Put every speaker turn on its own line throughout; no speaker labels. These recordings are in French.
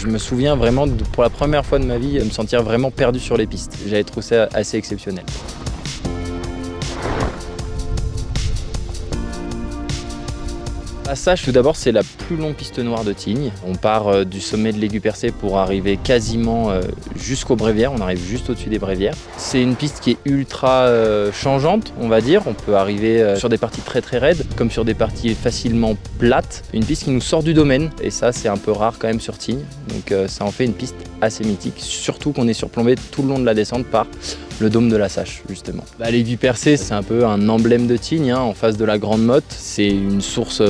Je me souviens vraiment, pour la première fois de ma vie, de me sentir vraiment perdu sur les pistes. J'avais trouvé ça assez exceptionnel. La Sache, tout d'abord, c'est la plus longue piste noire de Tignes. On part du sommet de l'Aiguë-Percée pour arriver quasiment jusqu'aux Bréviaires. On arrive juste au-dessus des Brévières. C'est une piste qui est ultra changeante, on va dire. On peut arriver sur des parties très très raides, comme sur des parties facilement plates. Une piste qui nous sort du domaine, et ça, c'est un peu rare quand même sur Tignes. Donc ça en fait une piste assez mythique, surtout qu'on est surplombé tout le long de la descente par le dôme de la Sache, justement. L'Aiguë-Percée, c'est un peu un emblème de Tignes, en face de la Grande Motte. C'est une source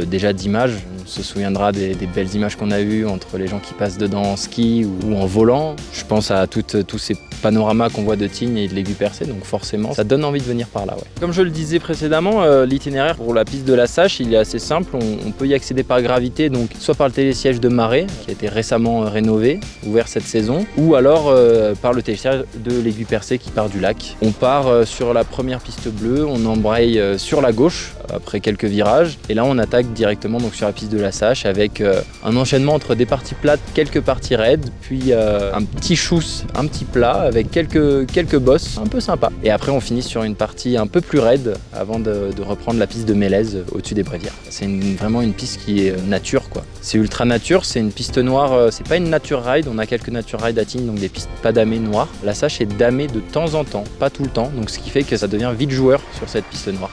déjà d'images. On se souviendra des belles images qu'on a eues entre les gens qui passent dedans en ski ou en volant. Je pense à tous ces panoramas qu'on voit de Tignes et de l'Aiguë-Percée, donc forcément, ça donne envie de venir par là. Ouais. Comme je le disais précédemment, l'itinéraire pour la piste de la Sache, il est assez simple. On peut y accéder par gravité, donc soit par le télésiège de Marais, qui a été récemment rénové, ouvert cette saison, ou alors par le télésiège de l'Aiguë-Percée qui part du lac. On part sur la première piste bleue, on embraye sur la gauche après quelques virages, et là on attaque directement donc sur la piste de la Sache avec un enchaînement entre des parties plates, quelques parties raides, puis un petit chousse, un petit plat avec quelques bosses un peu sympa. Et après on finit sur une partie un peu plus raide avant de reprendre la piste de Mélèze au-dessus des Brévières. C'est vraiment une piste qui est nature, quoi. C'est ultra nature, c'est une piste noire, c'est pas une nature ride, on a quelques nature rides à Tignes, donc des pistes pas damées noires. La Sache est damée de temps en temps, pas tout le temps, donc ce qui fait que ça devient vite joueur sur cette piste noire.